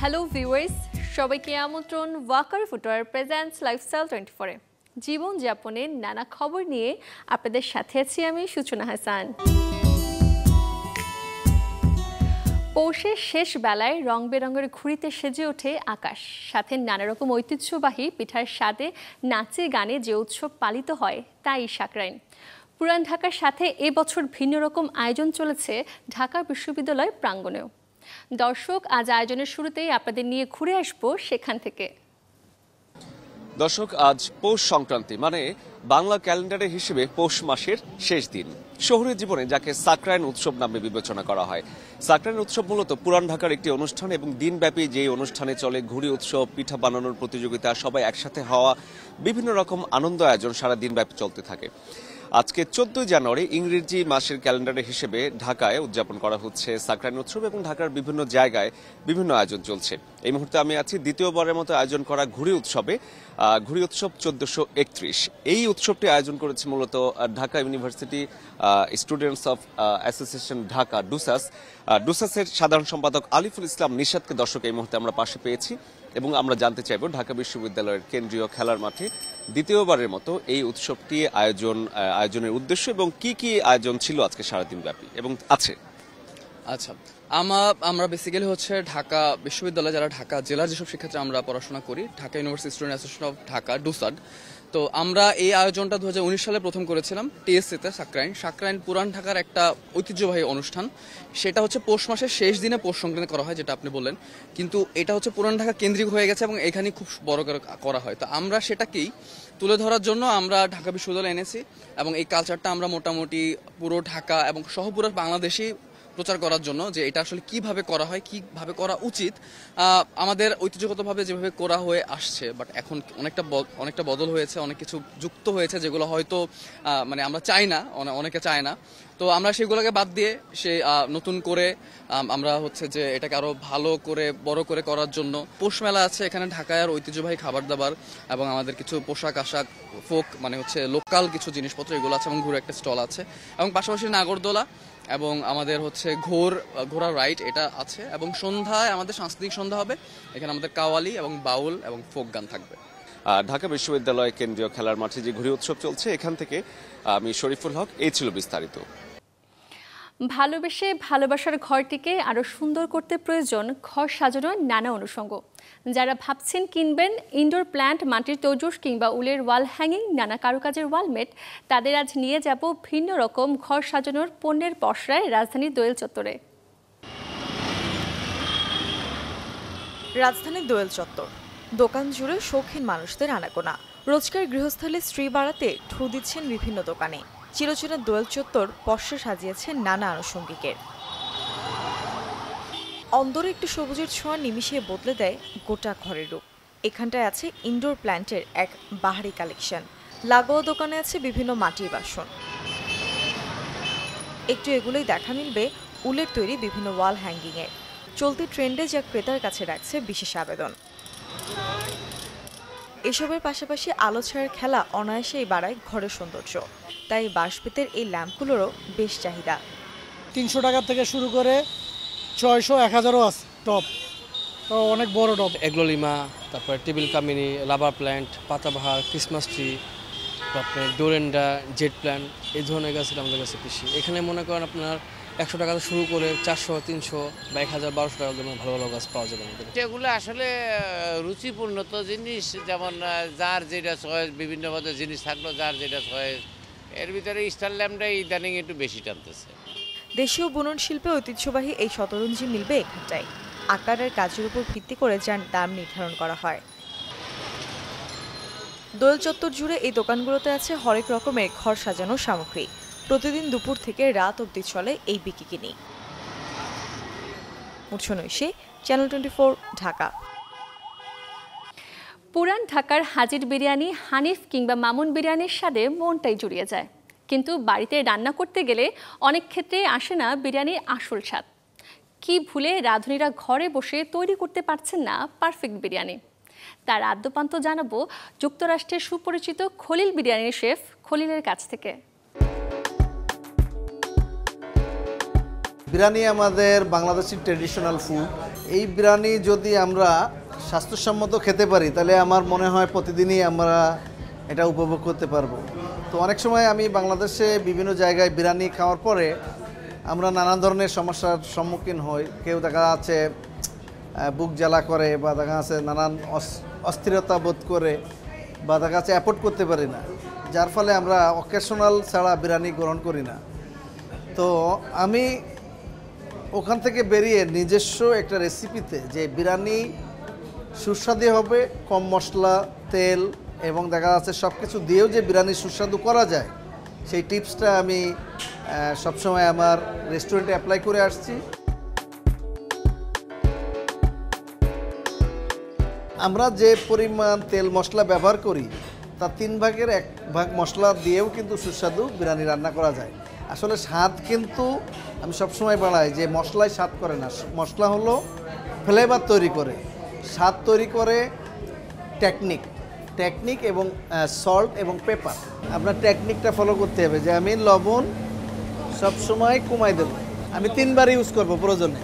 Hello viewers, সবাইকে আমন্ত্রণ Waker footwear presents lifestyle 24-এ। জীবনযাপনের নানা খবর নিয়ে আপনাদের সাথে আছি আমি সূচনা হাসান। পৌষের শেষ বেলায় রং বেরঙের ঘুড়িতে সেজে ওঠে আকাশ, সাথে নানা রকম ঐতিহ্যবাহী পিঠার স্বাদে নাচে গানে যে উৎসব পালিত হয় তাই সাকরাইন। পুরান ঢাকার সাথে এবছর ভিন্ন রকম আয়োজন চলেছে ঢাকা বিশ্ববিদ্যালয় প্রাঙ্গণেও। দর্শক, আজ আয়োজনের শুরুতেই আপনাদের নিয়ে ঘুরে আসবো সেখান থেকে। দর্শক, আজ পৌষ সংক্রান্তি, মানে বাংলা ক্যালেন্ডারের হিসেবে পৌষ মাসের শেষ দিন। শহুরে জীবনে যাকে সাকরাইন উৎসব নামে বিবেচনা করা হয়। সাকরাইন উৎসব মূলত পুরান ঢাকার একটি অনুষ্ঠান এবং দিনব্যাপী যে অনুষ্ঠানে চলে ঘুড়ি উৎসব, পিঠা বানানোর প্রতিযোগিতা, সবাই একসাথে হওয়া, বিভিন্ন রকম আনন্দ আয়োজন সারা দিনব্যাপী চলতে থাকে। আজকে 14 জানুয়ারি ইংরেজি মাসের ক্যালেন্ডারের হিসেবে ঢাকায় উদযাপন করা হচ্ছে সাকরাইন উৎসব এবং ঢাকার বিভিন্ন জায়গায় বিভিন্ন আয়োজন চলছে। এই মুহূর্তে আমি আছি দ্বিতীয়বারের মতো আয়োজন করা ঘুড়ি উৎসবে। ঘুড়ি উৎসব 1431। এই উৎসবটি আয়োজন করেছে মূলত Dhaka university students of association Dhaka, ডুসাসের সাধারণ সম্পাদক আলিফুল ইসলাম নিশাদকে দর্শক এই মুহূর্তে আমরা পাশে পেয়েছি এবং আমরা জানতে চাইব ঢাকা বিশ্ববিদ্যালয়ের কেন্দ্রীয় খেলার মাঠে দ্বিতীয়বারের মতো এই উৎসবটি আয়োজনের উদ্দেশ্য এবং কি কি আয়োজন ছিল আজকে সারাদিন ব্যাপী এবং আছে। আচ্ছা, আমরা বেসিক্যালি হচ্ছে ঢাকা বিশ্ববিদ্যালয়, যারা ঢাকা জেলার যেসব শিক্ষার্থী আমরা পড়াশোনা করি, Dhaka university student association of Dhaka, ডুসাড। তো আমরা এই আয়োজনটা 2019 সালে প্রথম করেছিলাম টিএসসিতে। সাকরাইন পুরান ঢাকার একটা ঐতিহ্যবাহী অনুষ্ঠান। সেটা হচ্ছে পৌষ মাসের শেষ দিনে পৌষ সংক্রান্তি করা হয়, যেটা আপনি বললেন, কিন্তু এটা হচ্ছে পুরান ঢাকা কেন্দ্রিক হয়ে গেছে এবং এখানে খুব বড় করে করা হয়। তো আমরা সেটাকেই তুলে ধরার জন্য আমরা ঢাকা বিশ্ববিদ্যালয়ে এনেছি এবং এই কালচারটা আমরা মোটামুটি পুরো ঢাকা এবং সহ পুরো বাংলাদেশেই প্রচার করার জন্য যে এটা আসলে কিভাবে করা হয়, কিভাবে করা উচিত। আমাদের ঐতিহ্যগতভাবে যেভাবে করা হয়ে আসছে, বাট এখন অনেকটা বদল হয়েছে, অনেক কিছু যুক্ত হয়েছে যেগুলো হয়তো মানে আমরা চাই না, অনেকে চায় না। তো আমরা সেগুলোকে বাদ দিয়ে নতুন করে আমরা হচ্ছে যে এটাকে আরো ভালো করে বড় করে করার জন্য পৌষ মেলা আছে। এখানে ঢাকার ঐতিহ্যবাহী খাবার দাবার এবং আমাদের কিছু পোশাক আশাক, ফোক মানে হচ্ছে লোকাল কিছু জিনিসপত্র এগুলো আছে এবং ঘুরে একটা স্টল আছে এবং পাশাপাশি নাগরদোলা এবং আমাদের হচ্ছে ঘোড়া রাইড এটা আছে এবং সন্ধ্যায় আমাদের সাংস্কৃতিক সন্ধ্যা হবে। এখানে আমাদের কাওয়ালি এবং বাউল এবং ফোক গান থাকবে। ঢাকা বিশ্ববিদ্যালয় কেন্দ্রীয় খেলার মাঠে যে ঘুড়ি উৎসব চলছে, এখান থেকে আমি শরীফুল হক। এই ছিল বিস্তারিত। ভালোবেসে ভালোবাসার ঘরটিকে আরো সুন্দর করতে প্রয়োজন ঘর সাজানোর নানা অনুষঙ্গ। যারা ভাবছেন কিনবেন ইনডোর প্ল্যান্ট, মাটির তৈজস কিংবা উলের ওয়াল হ্যাঙ্গিং, নানা কারুকাজের ওয়ালমেট, তাদের আজ নিয়ে যাব ভিন্ন রকম ঘর সাজানোর পণ্যের পসরায় রাজধানীর দোয়েল চত্বরে। রাজধানীর দোয়েল চত্বর, দোকান জুড়ে শৌখিন মানুষদের আনাগোনা। রোজকার গৃহস্থলে স্ত্রী বাড়াতে ঠু দিচ্ছেন বিভিন্ন দোকানে। চিরচেনা দোয়েল চত্বর পসরা সাজিয়েছেন নানা আনুষঙ্গিকের। অন্দরে একটু সবুজের ছোঁয়া নিমিশিয়ে বদলে দেয় গোটা ঘরের রূপ। এখানটায় আছে ইনডোর প্ল্যান্টের এক বাহারি কালেকশন। লাগোয়া দোকানে আছে বিভিন্ন মাটির বাসন। একটু এগুলোই দেখা মিলবে উলের তৈরি বিভিন্ন ওয়াল হ্যাঙ্গিংয়ের। চলতি ট্রেন্ডে যা ক্রেতার কাছে রাখছে বিশেষ আবেদন। এসবের পাশাপাশি আলো ছায়ার খেলা অনায়াসেই বাড়ায় ঘরের সৌন্দর্য। তাই বাঁশবেতের এই ল্যাম্পগুলোরও বেশ চাহিদা। 300 টাকা থেকে শুরু করে 600, 1000ও আছে টপ, তো অনেক বড় টপ। এগলোলিমা, তারপরে টেবিল কামিনী, লাভার প্ল্যান্ট, পাতাবাহার, ক্রিসমাস ট্রি, আপনার ডোরেন্ডা, জেট প্ল্যান্ট, এই ধরনের গাছের আমাদের কাছে বেশি। এখানে মনে করেন আপনার 100 টাকা শুরু করে 400, 300 বা 1000, 1200 টাকা দামে ভালো ভালো গাছ পাওয়া যাবে আমাদের। এগুলো আসলে রুচিপূর্ণ তো জিনিস, যেমন যার যেটা চয়েস, বিভিন্ন পদের জিনিস থাকলো যার যেটা চয়েস। এর ভিতরে স্টার ল্যাম্পটা ইদানিং একটু বেশি টানতেছে। দেশীয় বুনন শিল্পে ঐতিহ্যবাহী এই শতরঞ্জি মিলবে এখানটায়। আকারের কাজের উপর ভিত্তি করে যার দাম নির্ধারণ করা হয়। দোয়েল চত্বর জুড়ে এই দোকানগুলোতে আছে হরেক রকমের ঘর সাজানোর সামগ্রী। প্রতিদিন দুপুর থেকে রাত অবধি চলে এই বিকিকিনি। মুর্শনৈশী, চ্যানেল 24, ঢাকা। পুরান ঢাকার হাজির বিরিয়ানি, হানিফ কিংবা মামুন বিরিয়ানির স্বাদে মনটাই জুড়িয়ে যায়, কিন্তু বাড়িতে রান্না করতে গেলে অনেক ক্ষেত্রে আসে না বিরিয়ানির আসল স্বাদ। কি ভুলে রাঁধুনিরা ঘরে বসে তৈরি করতে পারছেন না পারফেক্ট বিরিয়ানি? তার আদ্যপান্ত জানাবো যুক্তরাষ্ট্রের সুপরিচিত খলিল বিরিয়ানির শেফ খলিলের কাছ থেকে। বিরিয়ানি আমাদের বাংলাদেশি ট্রেডিশনাল ফুড। এই বিরিয়ানি যদি আমরা স্বাস্থ্যসম্মত খেতে পারি তাহলে আমার মনে হয় প্রতিদিনই আমরা এটা উপভোগ করতে পারবো। তো অনেক সময় আমি বাংলাদেশে বিভিন্ন জায়গায় বিরিয়ানি খাওয়ার পরে আমরা নানান ধরনের সমস্যার সম্মুখীন হই। কেউ দেখা যাচ্ছে বুক জ্বালা করে, বা দেখা যাচ্ছে নানান অস্থিরতা বোধ করে, বা দেখা যাচ্ছে অ্যাফোর্ড করতে পারি না, যার ফলে আমরা অকেশনাল ছাড়া বিরিয়ানি গ্রহণ করি না। তো আমি ওখান থেকে বেরিয়ে নিজস্ব একটা রেসিপিতে যে বিরিয়ানি সুস্বাদু হবে, কম মশলা, তেল এবং দেখা যাচ্ছে সব কিছু দিয়েও যে বিরিয়ানি সুস্বাদু করা যায়, সেই টিপসটা আমি সবসময় আমার রেস্টুরেন্টে অ্যাপ্লাই করে আসছি। আমরা যে পরিমাণ তেল মশলা ব্যবহার করি তার 3 ভাগের 1 ভাগ মশলা দিয়েও কিন্তু সুস্বাদু বিরিয়ানি রান্না করা যায়। আসলে স্বাদ কিন্তু আমি সবসময় বাড়াই যে মশলায় স্বাদ করে না, মশলা হলো ফ্লেভার তৈরি করে, স্বাদ তৈরি করে টেকনিক এবং সল্ট এবং পেপার। আপনার টেকনিকটা ফলো করতে হবে যে আমি লবণ সবসময় কমাই দেব, আমি 3 বার ইউজ করব প্রয়োজনে।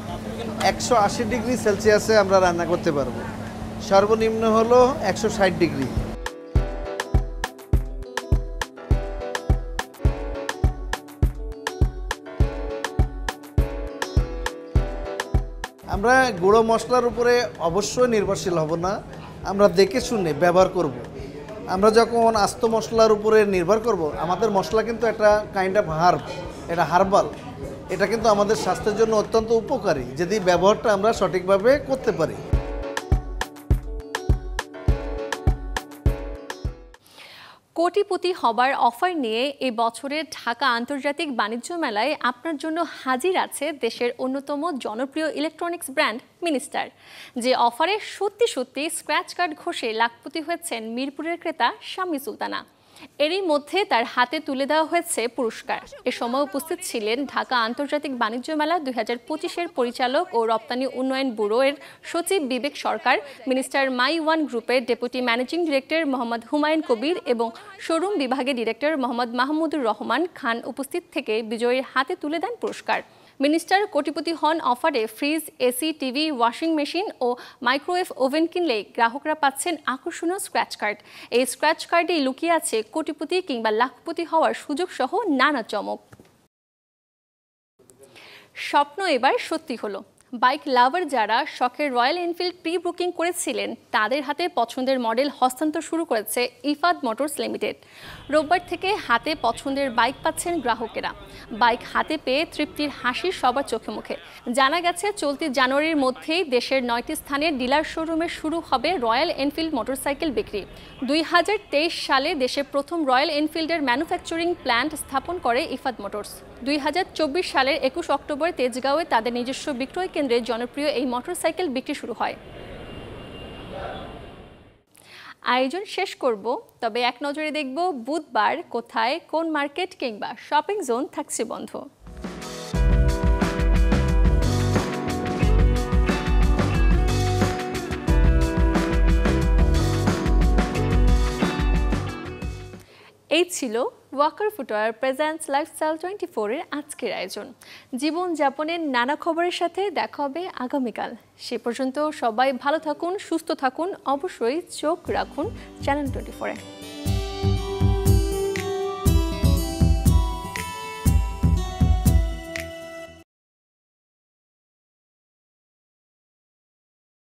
180 ডিগ্রি সেলসিয়াসে আমরা রান্না করতে পারবো, সর্বনিম্ন হলো 160 ডিগ্রি। আমরা গুঁড়ো মশলার উপরে অবশ্যই নির্ভরশীল হব না, আমরা দেখে শুনে ব্যবহার করব। আমরা যখন আস্ত মশলার উপরে নির্ভর করব, আমাদের মশলা কিন্তু একটা কাইন্ড অফ হার্ব, এটা হার্বাল, এটা কিন্তু আমাদের স্বাস্থ্যের জন্য অত্যন্ত উপকারী যদি ব্যবহারটা আমরা সঠিকভাবে করতে পারি। কোটিপতি হবার অফার নিয়ে এই বছরের ঢাকা আন্তর্জাতিক বাণিজ্য মেলায় আপনার জন্য হাজির আছে দেশের অন্যতম জনপ্রিয় ইলেকট্রনিক্স ব্র্যান্ড মিনিস্টার, যে অফারে সত্যি সত্যি স্ক্র্যাচ কার্ড ঘষে লাখপতি হয়েছেন মিরপুরের ক্রেতা শাম্মী সুলতানা। এরই মধ্যে তার হাতে তুলে দেওয়া হয়েছে পুরস্কার। এ সময় উপস্থিত ছিলেন ঢাকা আন্তর্জাতিক বাণিজ্য মেলা 2025-এর পরিচালক ও রপ্তানি উন্নয়ন ব্যুরো এর সচিব Bibek Sarkar, Minister My One গ্রুপের deputy managing director Mohammad Humayun Kabir এবং শোরুম বিভাগের ডিরেক্টর মোহাম্মদ মাহমুদুর রহমান খান উপস্থিত থেকে বিজয়ীর হাতে তুলে দেন পুরস্কার। মিনিস্টার কোটিপতি হন অফারে fridge, AC, TV, washing machine ও মাইক্রোওয়েভ ওভেন কিনলে গ্রাহকরা পাচ্ছেন আকর্ষণীয় স্ক্র্যাচ কার্ড। এই স্ক্র্যাচ কার্ডেই লুকিয়ে আছে কোটিপতি কিংবা লাখপতি হওয়ার সুযোগ সহ নানা চমক। স্বপ্ন এবার সত্যি হলো। বাইক লাভার যারা শখের রয়্যাল এনফিল্ড প্রি বুকিং করেছিলেন তাদের হাতে পছন্দের মডেল হস্তান্তর শুরু করেছে ইফাদ মোটরস লিমিটেড। রোববার থেকে হাতে পছন্দের বাইক পাচ্ছেন গ্রাহকেরা। বাইক হাতে পেয়ে তৃপ্তির হাসি সবার চোখে মুখে। জানা গেছে চলতি জানুয়ারির মধ্যেই দেশের 9টি স্থানে ডিলার শোরুমে শুরু হবে রয়্যাল এনফিল্ড মোটরসাইকেল বিক্রি। 2023 সালে দেশে প্রথম রয়্যাল এনফিল্ডের ম্যানুফ্যাকচারিং প্ল্যান্ট স্থাপন করে ইফাদ মোটরস। 2024 সালের 21 অক্টোবর তেজগাঁওয়ে তাদের নিজস্ব বিক্রয় কেন্দ্রে জনপ্রিয় এই মোটরসাইকেল বিক্রি শুরু হয়। আয়োজন শেষ করব, তবে এক নজরে দেখব বুধবার কোথায় কোন মার্কেট কিংবা শপিং জোন থাকছে বন্ধ। এই ছিল ওয়াকার ফুটওয়্যার প্রেজেন্টস লাইফস্টাইল 24 এর আজকের আয়োজন। জীবনযাপনের নানা খবরের সাথে দেখা হবে আগামীকাল। সে পর্যন্ত সবাই ভালো থাকুন, সুস্থ থাকুন, অবশ্যই চোখ রাখুন চ্যানেল 24-এ।